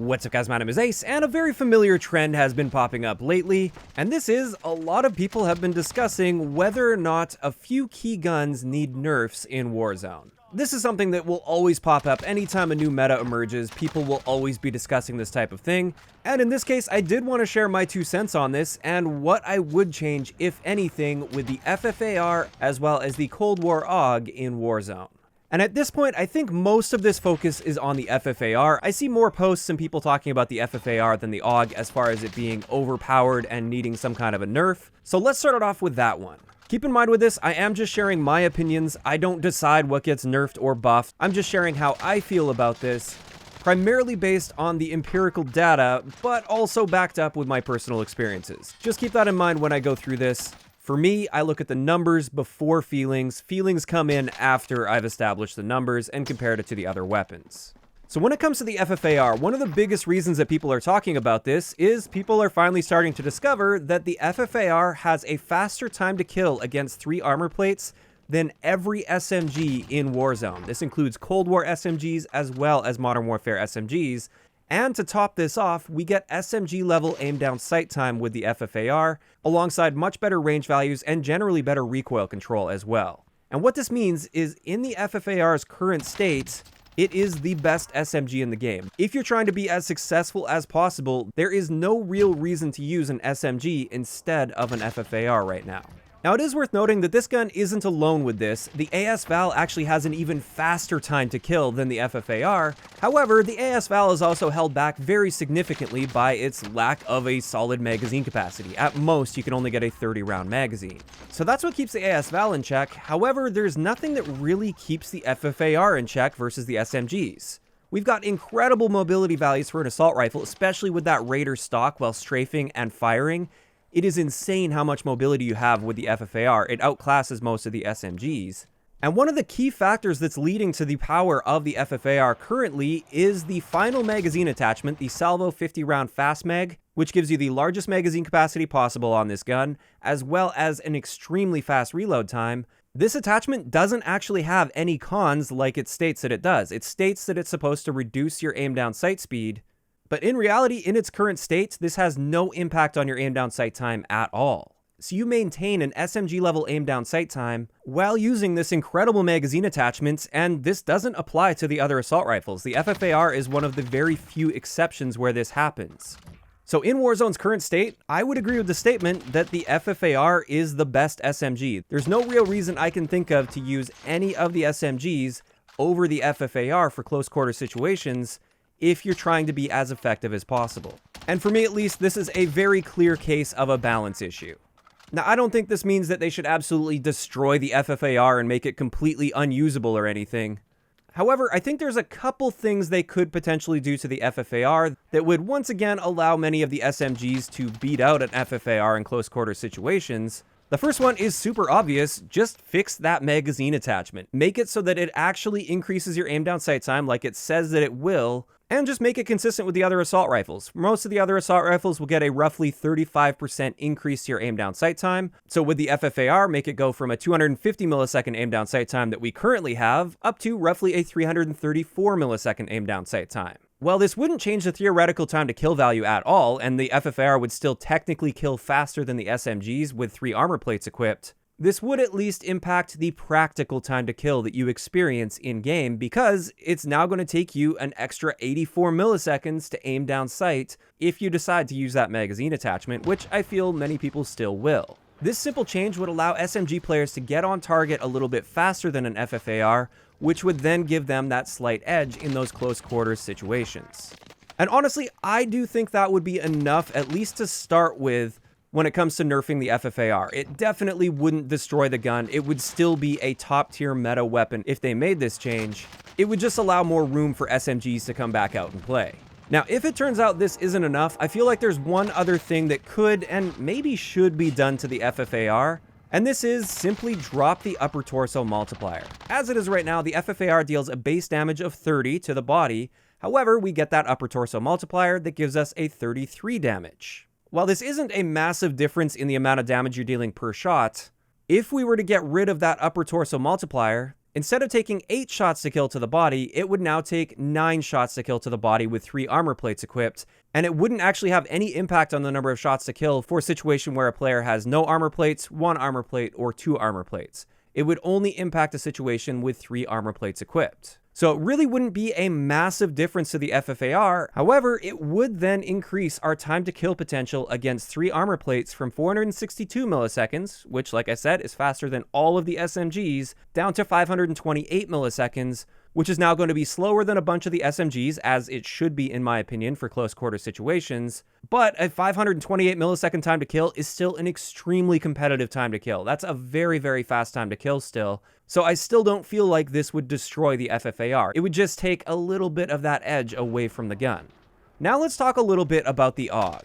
What's up guys, my name is Ace, and a very familiar trend has been popping up lately, and this is, a lot of people have been discussing whether or not a few key guns need nerfs in Warzone. This is something that will always pop up anytime a new meta emerges. People will always be discussing this type of thing, and in this case I did want to share my 2 cents on this and what I would change, if anything, with the FFAR as well as the Cold War AUG in Warzone. And at this point, I think most of this focus is on the FFAR. I see more posts and people talking about the FFAR than the AUG as far as it being overpowered and needing some kind of a nerf. So let's start it off with that one. Keep in mind with this, I am just sharing my opinions. I don't decide what gets nerfed or buffed. I'm just sharing how I feel about this, primarily based on the empirical data, but also backed up with my personal experiences. Just keep that in mind when I go through this. For me, I look at the numbers before feelings. Feelings come in after I've established the numbers and compared it to the other weapons. So when it comes to the FFAR, one of the biggest reasons that people are talking about this is people are finally starting to discover that the FFAR has a faster time to kill against 3 armor plates than every SMG in Warzone. This includes Cold War SMGs as well as Modern Warfare SMGs. And to top this off, we get SMG level aim down sight time with the FFAR, alongside much better range values and generally better recoil control as well. And what this means is, in the FFAR's current state, it is the best SMG in the game. If you're trying to be as successful as possible, there is no real reason to use an SMG instead of an FFAR right now. Now, it is worth noting that this gun isn't alone with this. The AS-Val actually has an even faster time to kill than the FFAR. However, the AS-Val is also held back very significantly by its lack of a solid magazine capacity. At most, you can only get a 30-round magazine. So that's what keeps the AS-Val in check. However, there's nothing that really keeps the FFAR in check versus the SMGs. We've got incredible mobility values for an assault rifle, especially with that Raider stock while strafing and firing. It is insane how much mobility you have with the FFAR. It outclasses most of the SMGs. And one of the key factors that's leading to the power of the FFAR currently is the final magazine attachment, the Salvo 50-round Fast Mag, which gives you the largest magazine capacity possible on this gun, as well as an extremely fast reload time. This attachment doesn't actually have any cons like it states that it does. It states that it's supposed to reduce your aim down sight speed, but in reality, in its current state, this has no impact on your aim down sight time at all. So you maintain an SMG level aim down sight time while using this incredible magazine attachment, and this doesn't apply to the other assault rifles. The FFAR is one of the very few exceptions where this happens. So in Warzone's current state, I would agree with the statement that the FFAR is the best SMG. There's no real reason I can think of to use any of the SMGs over the FFAR for close quarter situations if you're trying to be as effective as possible. And for me at least, this is a very clear case of a balance issue. Now, I don't think this means that they should absolutely destroy the FFAR and make it completely unusable or anything. However, I think there's a couple things they could potentially do to the FFAR that would once again allow many of the SMGs to beat out an FFAR in close quarter situations. The first one is super obvious. Just fix that magazine attachment. Make it so that it actually increases your aim down sight time like it says that it will, and just make it consistent with the other assault rifles. Most of the other assault rifles will get a roughly 35% increase to your aim down sight time. So with the FFAR, make it go from a 250 millisecond aim down sight time that we currently have up to roughly a 334 millisecond aim down sight time. While this wouldn't change the theoretical time to kill value at all, and the FFAR would still technically kill faster than the SMGs with 3 armor plates equipped, this would at least impact the practical time to kill that you experience in-game, because it's now going to take you an extra 84 milliseconds to aim down sight if you decide to use that magazine attachment, which I feel many people still will. This simple change would allow SMG players to get on target a little bit faster than an FFAR, which would then give them that slight edge in those close quarters situations. And honestly, I do think that would be enough, at least to start with, when it comes to nerfing the FFAR. It definitely wouldn't destroy the gun. It would still be a top tier meta weapon if they made this change. It would just allow more room for SMGs to come back out and play. Now, if it turns out this isn't enough, I feel like there's one other thing that could and maybe should be done to the FFAR, and this is simply drop the upper torso multiplier. As it is right now, the FFAR deals a base damage of 30 to the body. However, we get that upper torso multiplier that gives us a 33 damage. While this isn't a massive difference in the amount of damage you're dealing per shot, if we were to get rid of that upper torso multiplier, Instead of taking 8 shots to kill to the body, it would now take 9 shots to kill to the body with 3 armor plates equipped, and it wouldn't actually have any impact on the number of shots to kill for a situation where a player has no armor plates, 1 armor plate, or 2 armor plates. It would only impact a situation with 3 armor plates equipped. So it really wouldn't be a massive difference to the FFAR, however, it would then increase our time to kill potential against 3 armor plates from 462 milliseconds, which like I said is faster than all of the SMGs, down to 528 milliseconds, which is now going to be slower than a bunch of the SMGs, as it should be in my opinion for close quarter situations, but a 528 millisecond time to kill is still an extremely competitive time to kill. That's a very, very fast time to kill still, so I still don't feel like this would destroy the FFAR. It would just take a little bit of that edge away from the gun. Now let's talk a little bit about the AUG.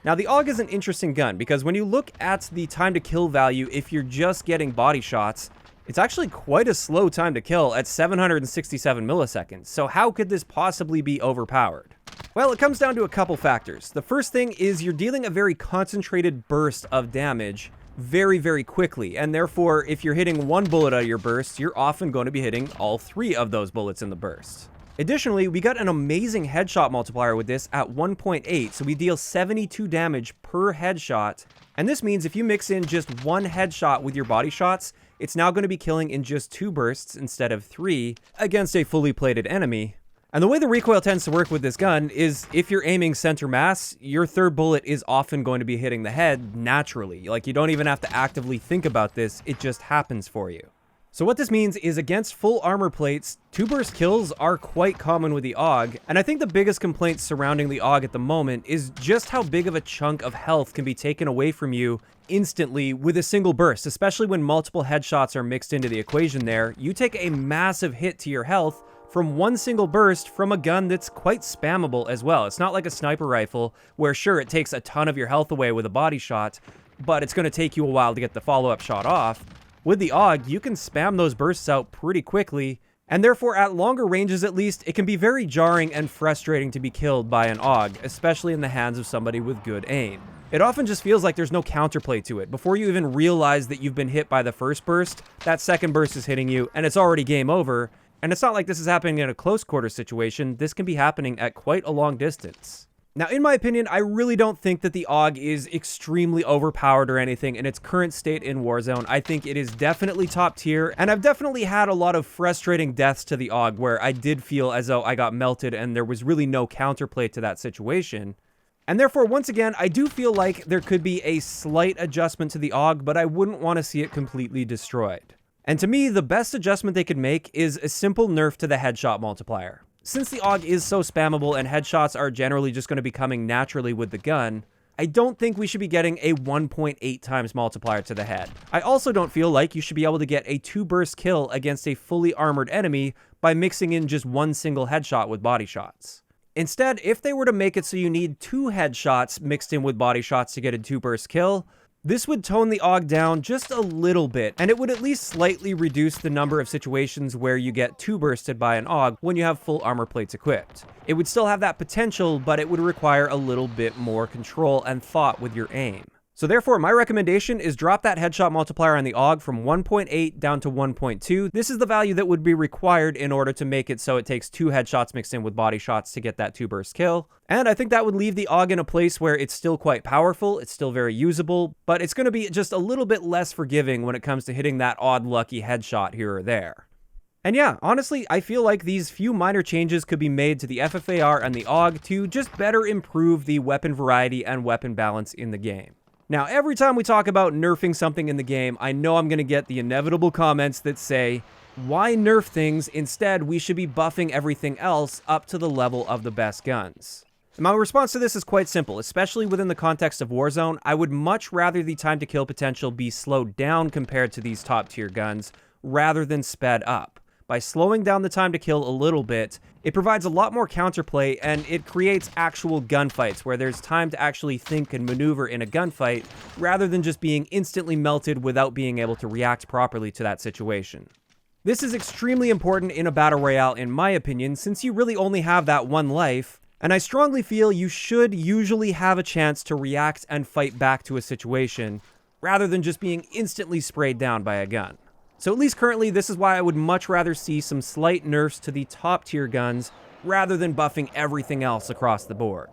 Now the AUG is an interesting gun because when you look at the time to kill value if you're just getting body shots, it's actually quite a slow time to kill at 767 milliseconds, so how could this possibly be overpowered? Well, it comes down to a couple factors. The first thing is you're dealing a very concentrated burst of damage very, very quickly, and therefore if you're hitting 1 bullet out of your burst, you're often going to be hitting all 3 of those bullets in the burst. Additionally, we got an amazing headshot multiplier with this at 1.8, so we deal 72 damage per headshot, and this means if you mix in just 1 headshot with your body shots, it's now going to be killing in just 2 bursts instead of 3 against a fully plated enemy. And the way the recoil tends to work with this gun is if you're aiming center mass, your 3rd bullet is often going to be hitting the head naturally. Like, you don't even have to actively think about this, it just happens for you. So what this means is against full armor plates, 2-burst kills are quite common with the AUG, and I think the biggest complaint surrounding the AUG at the moment is just how big of a chunk of health can be taken away from you instantly with a single burst, especially when multiple headshots are mixed into the equation there. You take a massive hit to your health from 1 single burst from a gun that's quite spammable as well. It's not like a sniper rifle where sure, it takes a ton of your health away with a body shot, but it's going to take you a while to get the follow-up shot off. With the AUG, you can spam those bursts out pretty quickly, and therefore at longer ranges at least, it can be very jarring and frustrating to be killed by an AUG, especially in the hands of somebody with good aim. It often just feels like there's no counterplay to it. Before you even realize that you've been hit by the first burst, that second burst is hitting you, and it's already game over. And it's not like this is happening in a close quarter situation, this can be happening at quite a long distance. Now, in my opinion, I really don't think that the AUG is extremely overpowered or anything in its current state in Warzone. I think it is definitely top tier, and I've definitely had a lot of frustrating deaths to the AUG where I did feel as though I got melted and there was really no counterplay to that situation. And therefore, once again, I do feel like there could be a slight adjustment to the AUG, but I wouldn't want to see it completely destroyed. And to me, the best adjustment they could make is a simple nerf to the headshot multiplier. Since the AUG is so spammable and headshots are generally just going to be coming naturally with the gun, I don't think we should be getting a 1.8 times multiplier to the head. I also don't feel like you should be able to get a 2-burst kill against a fully armored enemy by mixing in just 1 single headshot with body shots. Instead, if they were to make it so you need 2 headshots mixed in with body shots to get a 2-burst kill, this would tone the AUG down just a little bit, and it would at least slightly reduce the number of situations where you get 2-bursted by an AUG when you have full armor plates equipped. It would still have that potential, but it would require a little bit more control and thought with your aim. So therefore, my recommendation is drop that headshot multiplier on the AUG from 1.8 down to 1.2. This is the value that would be required in order to make it so it takes 2 headshots mixed in with body shots to get that 2-burst kill. And I think that would leave the AUG in a place where it's still quite powerful, it's still very usable, but it's going to be just a little bit less forgiving when it comes to hitting that odd lucky headshot here or there. And yeah, honestly, I feel like these few minor changes could be made to the FFAR and the AUG to just better improve the weapon variety and weapon balance in the game. Now, every time we talk about nerfing something in the game, I know I'm going to get the inevitable comments that say, why nerf things? Instead, we should be buffing everything else up to the level of the best guns. And my response to this is quite simple, especially within the context of Warzone. I would much rather the time to kill potential be slowed down compared to these top tier guns, rather than sped up. By slowing down the time to kill a little bit, it provides a lot more counterplay and it creates actual gunfights where there's time to actually think and maneuver in a gunfight rather than just being instantly melted without being able to react properly to that situation. This is extremely important in a battle royale in my opinion, since you really only have that one life, and I strongly feel you should usually have a chance to react and fight back to a situation rather than just being instantly sprayed down by a gun. So at least currently, this is why I would much rather see some slight nerfs to the top tier guns rather than buffing everything else across the board.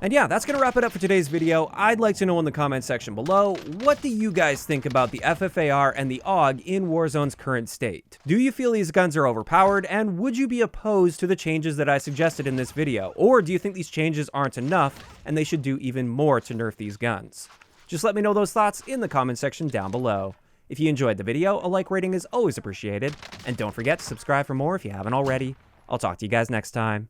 And yeah, that's going to wrap it up for today's video. I'd like to know in the comment section below, what do you guys think about the FFAR and the AUG in Warzone's current state? Do you feel these guns are overpowered, and would you be opposed to the changes that I suggested in this video? Or do you think these changes aren't enough and they should do even more to nerf these guns? Just let me know those thoughts in the comment section down below. If you enjoyed the video, a like rating is always appreciated, and don't forget to subscribe for more if you haven't already. I'll talk to you guys next time.